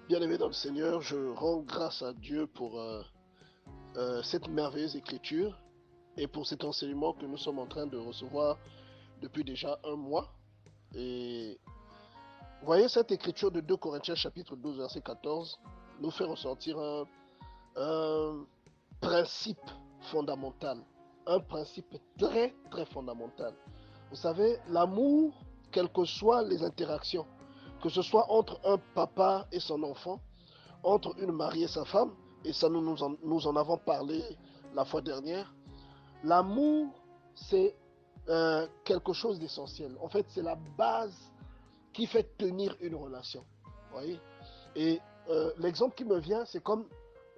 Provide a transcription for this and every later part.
Bien-aimé dans le Seigneur, je rends grâce à Dieu pour cette merveilleuse écriture et pour cet enseignement que nous sommes en train de recevoir depuis déjà un mois. Et voyez, cette écriture de 2 Corinthiens chapitre 12 verset 14 nous fait ressortir un principe fondamental, un principe très très fondamental. Vous savez, l'amour, quelles que soient les interactions, que ce soit entre un papa et son enfant, entre une mariée et sa femme, et ça nous en avons parlé la fois dernière, l'amour, c'est quelque chose d'essentiel. En fait, c'est la base qui fait tenir une relation. Vous voyez. Et l'exemple qui me vient, c'est comme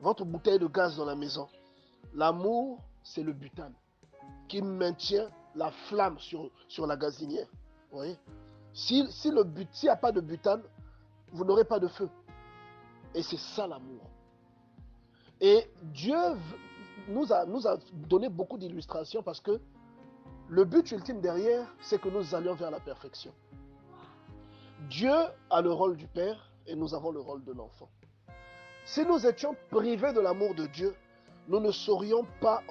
votre bouteille de gaz dans la maison. L'amour, c'est le butane qui maintient la flamme sur la gazinière. Vous voyez. S'il n'y a pas de butane, vous n'aurez pas de feu. Et c'est ça l'amour. Et Dieu nous a donné beaucoup d'illustrations parce que le but ultime derrière, c'est que nous allions vers la perfection. Dieu a le rôle du Père et nous avons le rôle de l'enfant. Si nous étions privés de l'amour de Dieu, nous ne serions pas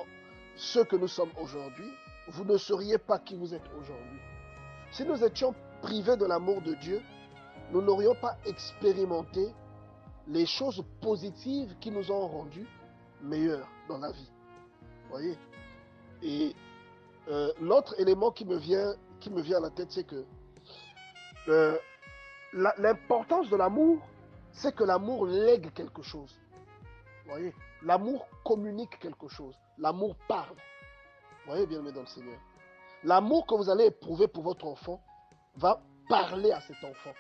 ce que nous sommes aujourd'hui. Vous ne seriez pas qui vous êtes aujourd'hui. Si nous étions privés de l'amour de Dieu, nous n'aurions pas expérimenté les choses positives qui nous ont rendus meilleurs dans la vie. Vous voyez. Et l'autre élément qui me vient à la tête, c'est que euh, l'importance de l'amour, c'est que l'amour lègue quelque chose. Vous voyez, l'amour communique quelque chose. L'amour parle. Vous voyez, bien aimé dans le Seigneur. L'amour que vous allez éprouver pour votre enfant va parler à cet enfant,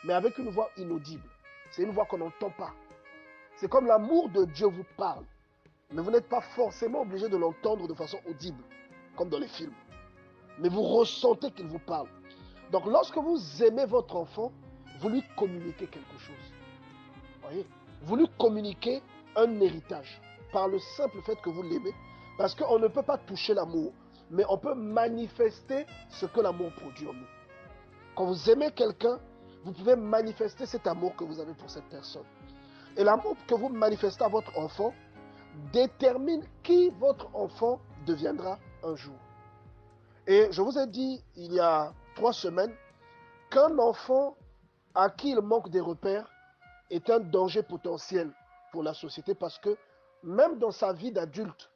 mais avec une voix inaudible. C'est une voix qu'on n'entend pas. C'est comme l'amour de Dieu vous parle, mais vous n'êtes pas forcément obligé de l'entendre de façon audible, comme dans les films. Mais vous ressentez qu'il vous parle. Donc lorsque vous aimez votre enfant, vous lui communiquez quelque chose. Voyez, vous lui communiquez un héritage par le simple fait que vous l'aimez. Parce qu'on ne peut pas toucher l'amour, mais on peut manifester ce que l'amour produit en nous. Quand vous aimez quelqu'un, vous pouvez manifester cet amour que vous avez pour cette personne. Et l'amour que vous manifestez à votre enfant détermine qui votre enfant deviendra un jour. Et je vous ai dit il y a 3 semaines qu'un enfant à qui il manque des repères est un danger potentiel pour la société parce que même dans sa vie d'adulte,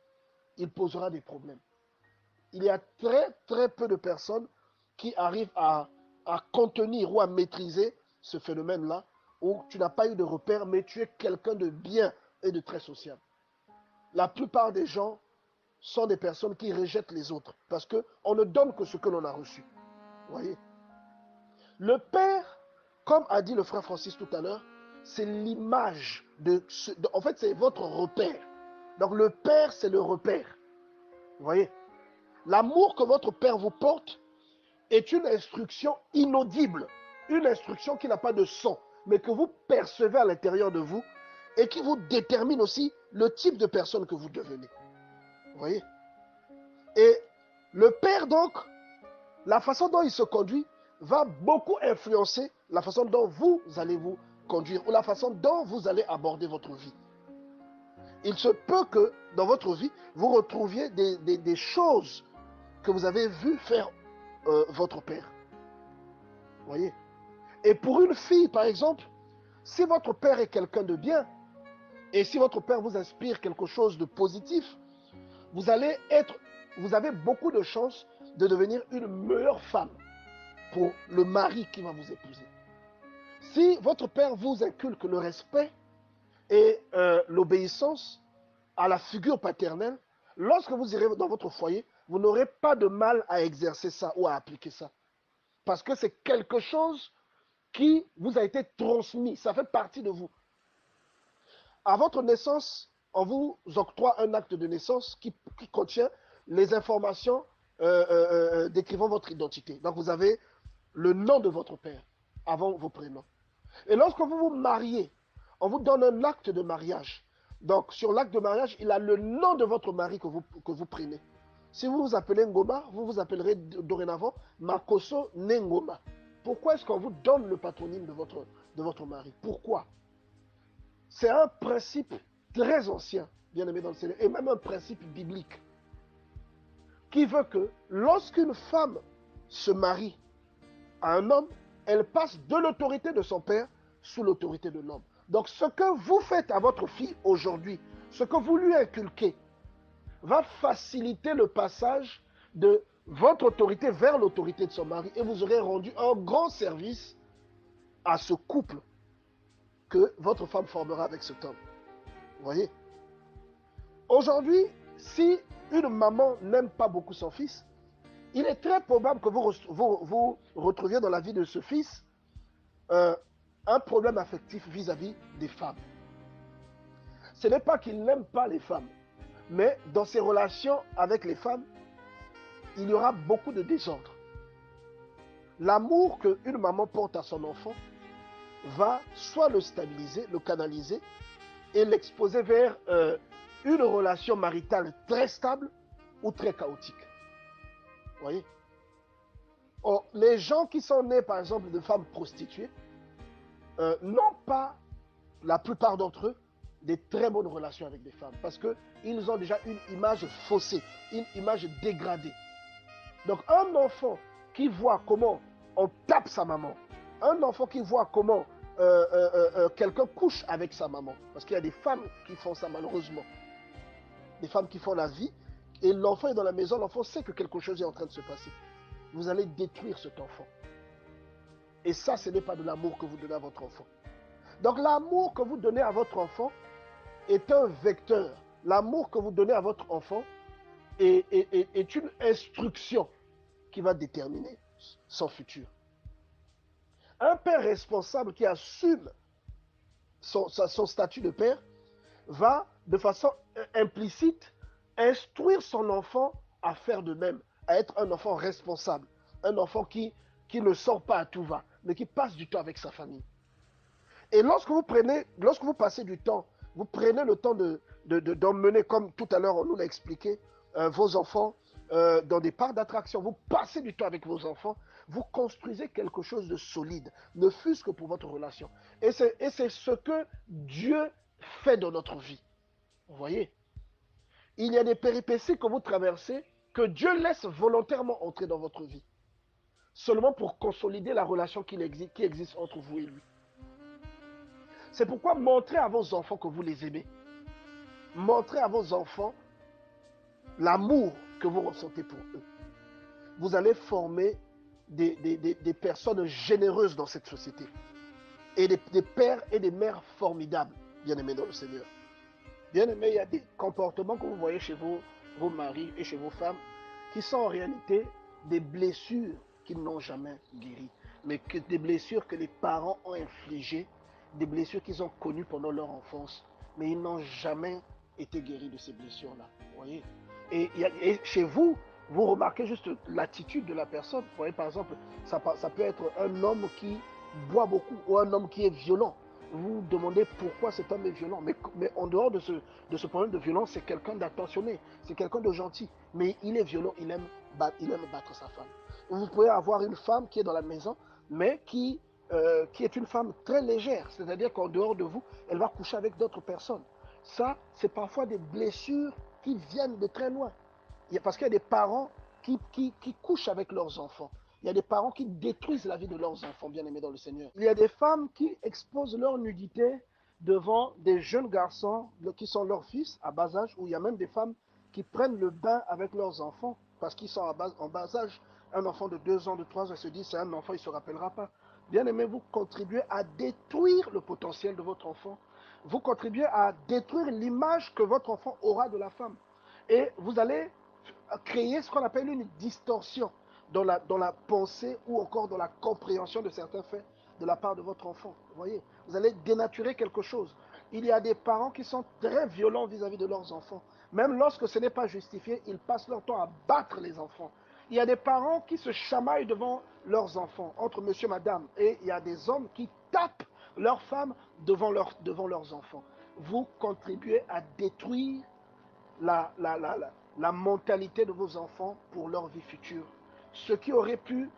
il posera des problèmes. Il y a très très peu de personnes qui arrivent à contenir ou à maîtriser ce phénomène-là où tu n'as pas eu de repères mais tu es quelqu'un de bien et de très social. La plupart des gens sont des personnes qui rejettent les autres parce qu'on ne donne que ce que l'on a reçu. Vous voyez. Le Père, comme a dit le frère Francis tout à l'heure, c'est l'image en fait, c'est votre repère. Donc le Père, c'est le repère. Vous voyez. L'amour que votre Père vous porte est une instruction inaudible, une instruction qui n'a pas de son, mais que vous percevez à l'intérieur de vous et qui vous détermine aussi le type de personne que vous devenez. Vous voyez. Et le Père, donc, la façon dont il se conduit va beaucoup influencer la façon dont vous allez vous conduire ou la façon dont vous allez aborder votre vie. Il se peut que dans votre vie, vous retrouviez des choses que vous avez vu faire votre père. Vous voyez. Et pour une fille, par exemple, si votre père est quelqu'un de bien, et si votre père vous inspire quelque chose de positif, vous allez être, vous avez beaucoup de chances de devenir une meilleure femme pour le mari qui va vous épouser. Si votre père vous inculque le respect et l'obéissance à la figure paternelle, lorsque vous irez dans votre foyer, vous n'aurez pas de mal à exercer ça ou à appliquer ça. Parce que c'est quelque chose qui vous a été transmis, ça fait partie de vous. À votre naissance, on vous octroie un acte de naissance qui contient les informations décrivant votre identité. Donc vous avez le nom de votre père avant vos prénoms. Et lorsque vous vous mariez, on vous donne un acte de mariage. Donc, sur l'acte de mariage, il a le nom de votre mari que vous prenez. Si vous vous appelez Ngoma, vous vous appellerez dorénavant Makoso Nengoma. Pourquoi est-ce qu'on vous donne le patronyme de votre mari. Pourquoi? C'est un principe très ancien, bien aimé dans le Seigneur, et même un principe biblique, qui veut que lorsqu'une femme se marie à un homme, elle passe de l'autorité de son père sous l'autorité de l'homme. Donc ce que vous faites à votre fille aujourd'hui, ce que vous lui inculquez, va faciliter le passage de votre autorité vers l'autorité de son mari, et vous aurez rendu un grand service à ce couple que votre femme formera avec cet homme. Vous voyez? Aujourd'hui, si une maman n'aime pas beaucoup son fils, il est très probable que vous retrouviez dans la vie de ce fils un problème affectif vis-à-vis des femmes. Ce n'est pas qu'il n'aime pas les femmes, mais dans ses relations avec les femmes, il y aura beaucoup de désordre. L'amour qu'une maman porte à son enfant va soit le stabiliser, le canaliser et l'exposer vers une relation maritale très stable ou très chaotique. Vous voyez? Or, les gens qui sont nés, par exemple, de femmes prostituées, n'ont pas, la plupart d'entre eux, des très bonnes relations avec des femmes parce qu'ils ont déjà une image faussée, une image dégradée. Donc, un enfant qui voit comment on tape sa maman, un enfant qui voit comment quelqu'un couche avec sa maman, parce qu'il y a des femmes qui font ça malheureusement, des femmes qui font la vie, et l'enfant est dans la maison, l'enfant sait que quelque chose est en train de se passer. Vous allez détruire cet enfant. Et ça, ce n'est pas de l'amour que vous donnez à votre enfant. Donc l'amour que vous donnez à votre enfant est un vecteur. L'amour que vous donnez à votre enfant est une instruction qui va déterminer son futur. Un père responsable qui assume son statut de père va de façon implicite instruire son enfant à faire de même, à être un enfant responsable, un enfant qui ne sort pas à tout va, mais qui passe du temps avec sa famille. Et lorsque vous passez du temps, vous prenez le temps d'emmener, comme tout à l'heure on nous l'a expliqué, vos enfants dans des parcs d'attractions, vous passez du temps avec vos enfants, vous construisez quelque chose de solide, ne fût-ce que pour votre relation. Et c'est ce que Dieu fait dans notre vie. Vous voyez? Il y a des péripéties que vous traversez que Dieu laisse volontairement entrer dans votre vie, seulement pour consolider la relation qui existe entre vous et lui. C'est pourquoi montrez à vos enfants que vous les aimez. Montrez à vos enfants l'amour que vous ressentez pour eux. Vous allez former des personnes généreuses dans cette société. Et des pères et des mères formidables, bien-aimés dans le Seigneur. Bien-aimés, il y a des comportements que vous voyez chez vos maris et chez vos femmes qui sont en réalité des blessures qu'ils n'ont jamais guéries, mais des blessures que les parents ont infligées, des blessures qu'ils ont connues pendant leur enfance, mais ils n'ont jamais été guéris de ces blessures-là. Vous voyez? Et chez vous, vous remarquez juste l'attitude de la personne. Vous voyez, par exemple, ça peut être un homme qui boit beaucoup ou un homme qui est violent. Vous vous demandez pourquoi cet homme est violent. Mais en dehors de ce problème de violence, c'est quelqu'un d'attentionné, c'est quelqu'un de gentil. Mais il est violent, il aime battre sa femme. Vous pouvez avoir une femme qui est dans la maison, mais qui est une femme très légère. C'est-à-dire qu'en dehors de vous, elle va coucher avec d'autres personnes. Ça, c'est parfois des blessures qui viennent de très loin. Parce qu'il y a des parents qui couchent avec leurs enfants. Il y a des parents qui détruisent la vie de leurs enfants, bien-aimés dans le Seigneur. Il y a des femmes qui exposent leur nudité devant des jeunes garçons qui sont leurs fils à bas âge, ou il y a même des femmes qui prennent le bain avec leurs enfants parce qu'ils sont en bas âge. Un enfant de 2 ans, de 3 ans se dit c'est un enfant, il ne se rappellera pas. Bien-aimés, vous contribuez à détruire le potentiel de votre enfant. Vous contribuez à détruire l'image que votre enfant aura de la femme. Et vous allez créer ce qu'on appelle une distorsion dans la pensée ou encore dans la compréhension de certains faits de la part de votre enfant. Vous voyez, vous allez dénaturer quelque chose. Il y a des parents qui sont très violents vis-à-vis de leurs enfants. Même lorsque ce n'est pas justifié, ils passent leur temps à battre les enfants. Il y a des parents qui se chamaillent devant leurs enfants, entre monsieur et madame. Et il y a des hommes qui tapent leurs femmes devant leurs enfants. Vous contribuez à détruire la mentalité de vos enfants pour leur vie future. Ce qui aurait pu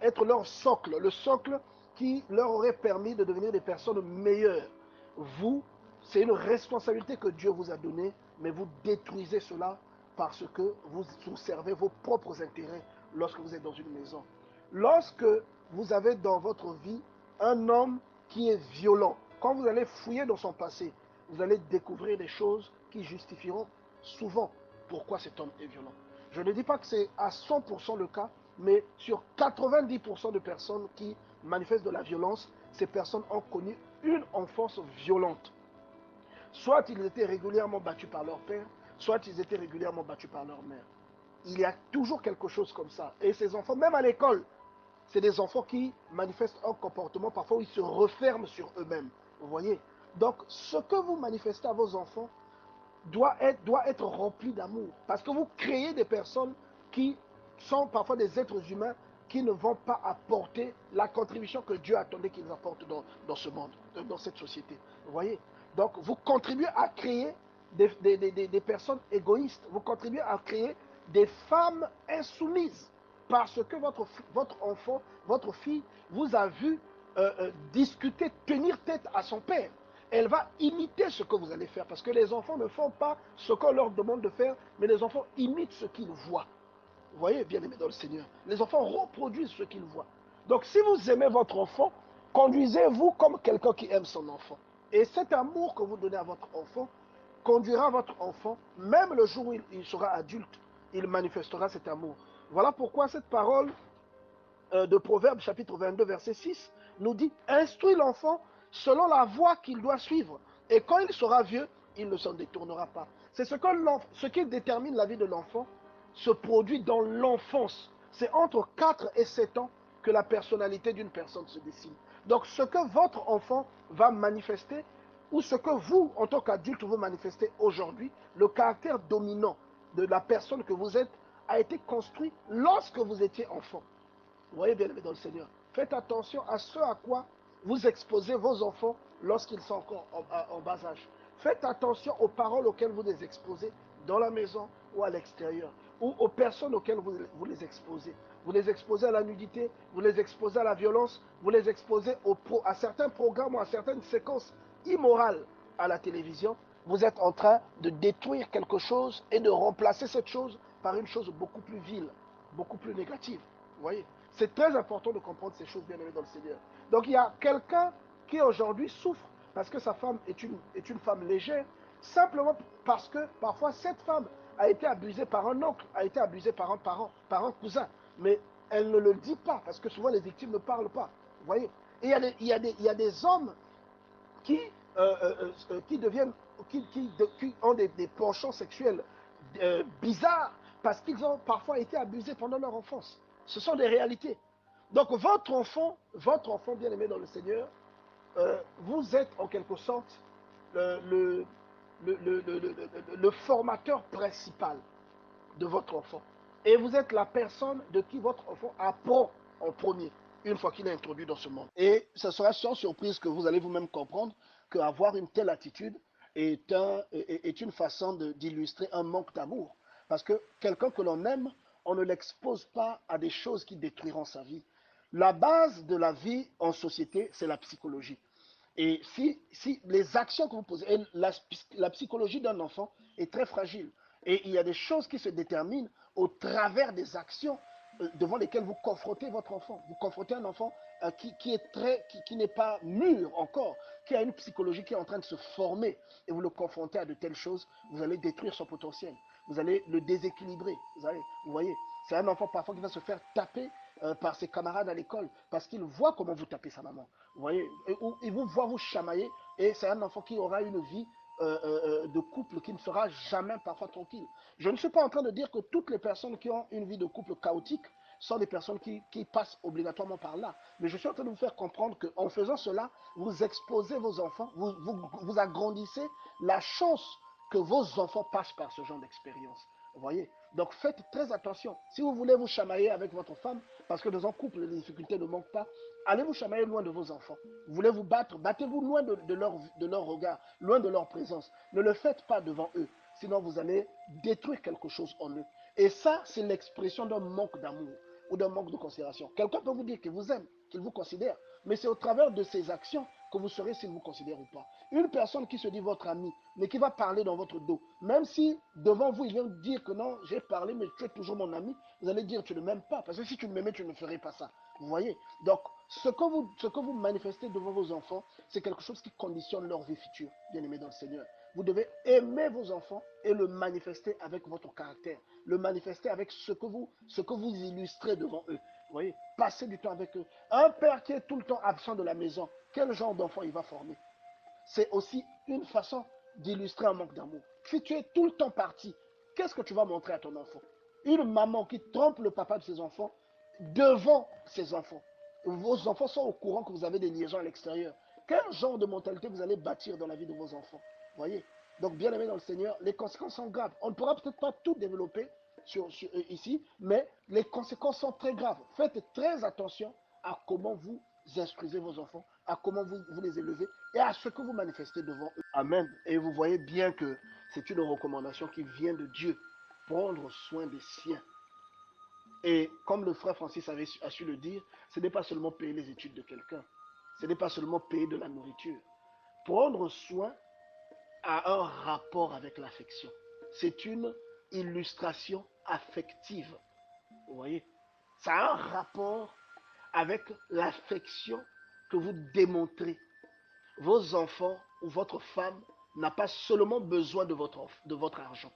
être leur socle, le socle qui leur aurait permis de devenir des personnes meilleures. Vous, c'est une responsabilité que Dieu vous a donnée, mais vous détruisez cela parce que vous servez vos propres intérêts lorsque vous êtes dans une maison. Lorsque vous avez dans votre vie un homme qui est violent, quand vous allez fouiller dans son passé, vous allez découvrir des choses qui justifieront souvent pourquoi cet homme est violent. Je ne dis pas que c'est à 100% le cas, mais sur 90% de personnes qui manifestent de la violence, ces personnes ont connu une enfance violente. Soit ils étaient régulièrement battus par leur père, soit ils étaient régulièrement battus par leur mère. Il y a toujours quelque chose comme ça. Et ces enfants, même à l'école, c'est des enfants qui manifestent un comportement, parfois où ils se referment sur eux-mêmes. Vous voyez? Donc, ce que vous manifestez à vos enfants doit être rempli d'amour. Parce que vous créez des personnes qui sont parfois des êtres humains qui ne vont pas apporter la contribution que Dieu attendait qu'ils apportent dans ce monde, dans cette société. Vous voyez? Donc, vous contribuez à créer des personnes égoïstes. Vous contribuez à créer des femmes insoumises. Parce que votre enfant, votre fille, vous a vu discuter, tenir tête à son père. Elle va imiter ce que vous allez faire. Parce que les enfants ne font pas ce qu'on leur demande de faire, mais les enfants imitent ce qu'ils voient. Vous voyez, bien aimé dans le Seigneur. Les enfants reproduisent ce qu'ils voient. Donc, si vous aimez votre enfant, conduisez-vous comme quelqu'un qui aime son enfant. Et cet amour que vous donnez à votre enfant conduira votre enfant, même le jour où il sera adulte, il manifestera cet amour. Voilà pourquoi cette parole de Proverbes chapitre 22 verset 6 nous dit: instruis l'enfant selon la voie qu'il doit suivre, et quand il sera vieux, il ne s'en détournera pas. C'est ce qui détermine la vie de l'enfant se produit dans l'enfance. C'est entre 4 et 7 ans que la personnalité d'une personne se dessine. Donc ce que votre enfant va manifester, ou ce que vous, en tant qu'adulte, vous manifestez aujourd'hui, le caractère dominant de la personne que vous êtes a été construit lorsque vous étiez enfant. Vous voyez, bien aimé dans le Seigneur, faites attention à ce à quoi vous exposez vos enfants lorsqu'ils sont encore en bas âge. Faites attention aux paroles auxquelles vous les exposez dans la maison ou à l'extérieur, ou aux personnes auxquelles vous les exposez. Vous les exposez à la nudité, vous les exposez à la violence, vous les exposez à certains programmes ou à certaines séquences immorales à la télévision. Vous êtes en train de détruire quelque chose et de remplacer cette chose par une chose beaucoup plus vile, beaucoup plus négative. Vous voyez? C'est très important de comprendre ces choses, bien aimées dans le Seigneur. Donc il y a quelqu'un qui aujourd'hui souffre parce que sa femme est une femme légère, simplement parce que parfois cette femme a été abusée par un oncle, a été abusée par un parent, par un cousin. Mais elle ne le dit pas parce que souvent les victimes ne parlent pas. Vous voyez? Et il y a des hommes qui, qui deviennent, qui ont des penchants sexuels bizarres parce qu'ils ont parfois été abusés pendant leur enfance. Ce sont des réalités. Donc votre enfant bien aimé dans le Seigneur, vous êtes en quelque sorte le, le formateur principal de votre enfant. Et vous êtes la personne de qui votre enfant apprend en premier, une fois qu'il est introduit dans ce monde. Et ce sera sans surprise que vous allez vous-même comprendre qu'avoir une telle attitude est une façon d'illustrer un manque d'amour. Parce que quelqu'un que l'on aime, on ne l'expose pas à des choses qui détruiront sa vie. La base de la vie en société, c'est la psychologie. Et si les actions que vous posez, et la psychologie d'un enfant est très fragile. Et il y a des choses qui se déterminent au travers des actions devant lesquelles vous confrontez votre enfant. Vous confrontez un enfant qui n'est pas mûr encore, qui a une psychologie qui est en train de se former, et vous le confrontez à de telles choses, vous allez détruire son potentiel. Vous allez le déséquilibrer. Vous voyez, c'est un enfant parfois qui va se faire taper par ses camarades à l'école parce qu'il voit comment vous tapez sa maman. Vous voyez, il vous voit vous chamailler, et c'est un enfant qui aura une vie de couple qui ne sera jamais parfois tranquille. Je ne suis pas en train de dire que toutes les personnes qui ont une vie de couple chaotique sont des personnes qui passent obligatoirement par là. Mais je suis en train de vous faire comprendre qu'en faisant cela, vous exposez vos enfants, vous agrandissez la chance que vos enfants passent par ce genre d'expérience. Vous voyez? Donc faites très attention. Si vous voulez vous chamailler avec votre femme, parce que dans un couple, les difficultés ne manquent pas, allez vous chamailler loin de vos enfants. Vous voulez vous battre, battez-vous loin de leur regard, loin de leur présence. Ne le faites pas devant eux, sinon vous allez détruire quelque chose en eux. Et ça, c'est l'expression d'un manque d'amour ou d'un manque de considération. Quelqu'un peut vous dire qu'il vous aime, qu'il vous considère. mais c'est au travers de ses actions que vous saurez s'il vous considère ou pas. Une personne qui se dit votre ami, mais qui va parler dans votre dos, même si devant vous, il vient dire que non, j'ai parlé, mais tu es toujours mon ami, vous allez dire tu ne m'aimes pas, parce que si tu m'aimais, tu ne ferais pas ça. Vous voyez? Donc, ce que vous manifestez devant vos enfants, c'est quelque chose qui conditionne leur vie future, bien aimé dans le Seigneur. Vous devez aimer vos enfants et le manifester avec votre caractère, le manifester avec ce que vous illustrez devant eux. Vous voyez, passez du temps avec eux. Un père qui est tout le temps absent de la maison, quel genre d'enfant il va former? C'est aussi une façon d'illustrer un manque d'amour. Si tu es tout le temps parti, qu'est-ce que tu vas montrer à ton enfant? Une maman qui trompe le papa de ses enfants devant ses enfants. Vos enfants sont au courant que vous avez des liaisons à l'extérieur. Quel genre de mentalité vous allez bâtir dans la vie de vos enfants? Voyez. Donc, bien aimé dans le Seigneur, les conséquences sont graves. On ne pourra peut-être pas tout développer ici, mais les conséquences sont très graves. Faites très attention à comment vous instruisez vos enfants, à comment vous les élevez et à ce que vous manifestez devant eux. Amen. Et vous voyez bien que c'est une recommandation qui vient de Dieu. Prendre soin des siens. Et comme le frère Francis a su le dire, ce n'est pas seulement payer les études de quelqu'un. Ce n'est pas seulement payer de la nourriture. Prendre soin a un rapport avec l'affection. C'est une illustration affective. Vous voyez? Ça a un rapport avec l'affection que vous démontrez. Vos enfants ou votre femme n'a pas seulement besoin de votre argent.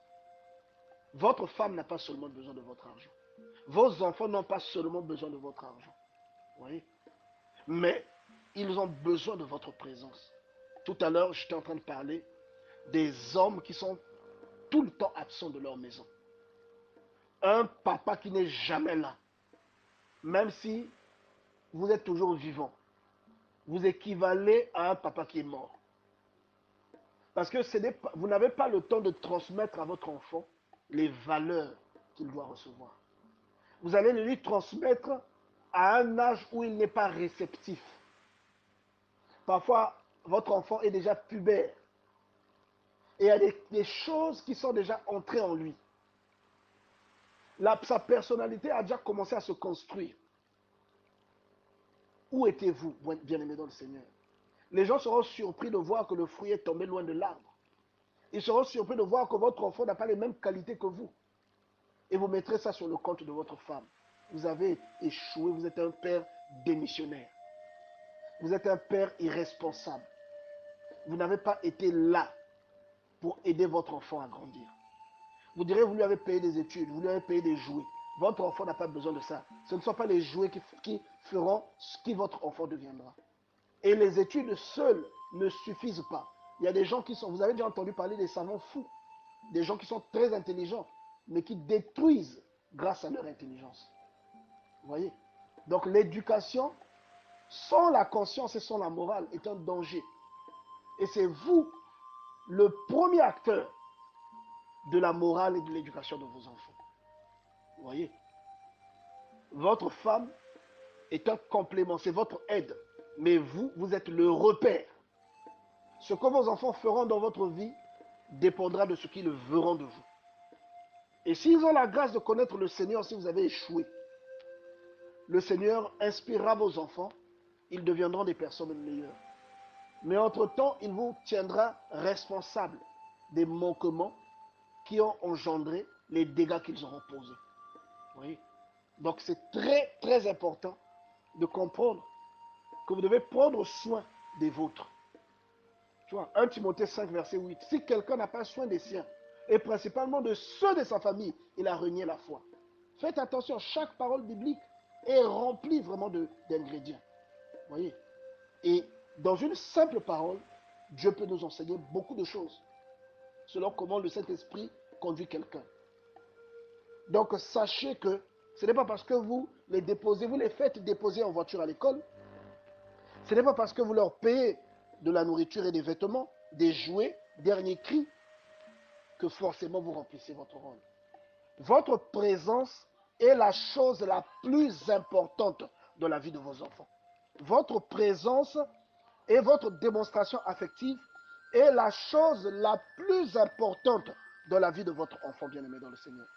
Votre femme n'a pas seulement besoin de votre argent. Vos enfants n'ont pas seulement besoin de votre argent. Vous voyez? Mais ils ont besoin de votre présence. Tout à l'heure, j'étais en train de parler des hommes qui sont tout le temps absents de leur maison. Un papa qui n'est jamais là, même si vous êtes toujours vivant, vous équivalez à un papa qui est mort. Parce que vous n'avez pas le temps de transmettre à votre enfant les valeurs qu'il doit recevoir. Vous allez le lui transmettre à un âge où il n'est pas réceptif. Parfois, votre enfant est déjà pubère. Et il y a des choses qui sont déjà entrées en lui. Sa personnalité a déjà commencé à se construire. Où étiez-vous, bien-aimés dans le Seigneur? Les gens seront surpris de voir que le fruit est tombé loin de l'arbre. Ils seront surpris de voir que votre enfant n'a pas les mêmes qualités que vous. Et vous mettrez ça sur le compte de votre femme. Vous avez échoué, vous êtes un père démissionnaire. Vous êtes un père irresponsable. Vous n'avez pas été là pour aider votre enfant à grandir. Vous direz, vous lui avez payé des études, vous lui avez payé des jouets. Votre enfant n'a pas besoin de ça. Ce ne sont pas les jouets qui feront ce qui votre enfant deviendra. Et les études seules ne suffisent pas. Il y a des gens qui sont, vous avez déjà entendu parler des savants fous, des gens qui sont très intelligents, mais qui détruisent grâce à leur intelligence. Vous voyez? Donc l'éducation, sans la conscience et sans la morale, est un danger. Et c'est vous, le premier acteur de la morale et de l'éducation de vos enfants. Vous voyez? Votre femme est un complément, c'est votre aide. Mais vous êtes le repère. Ce que vos enfants feront dans votre vie dépendra de ce qu'ils verront de vous. Et s'ils ont la grâce de connaître le Seigneur, si vous avez échoué, le Seigneur inspirera vos enfants, ils deviendront des personnes meilleures. Mais entre-temps, il vous tiendra responsable des manquements qui ont engendré les dégâts qu'ils auront posés. Vous voyez? Donc c'est très très important de comprendre que vous devez prendre soin des vôtres. Tu vois, 1 Timothée 5, verset 8. Si quelqu'un n'a pas soin des siens, et principalement de ceux de sa famille, il a renié la foi. Faites attention, chaque parole biblique est remplie vraiment d'ingrédients. Vous voyez? Et dans une simple parole, Dieu peut nous enseigner beaucoup de choses, selon comment le Saint-Esprit conduit quelqu'un. Donc sachez que ce n'est pas parce que vous les déposez, vous les faites déposer en voiture à l'école, ce n'est pas parce que vous leur payez de la nourriture et des vêtements, des jouets, dernier cri, que forcément vous remplissez votre rôle. Votre présence est la chose la plus importante dans la vie de vos enfants. Votre présence et votre démonstration affective est la chose la plus importante dans la vie de votre enfant bien-aimé dans le Seigneur.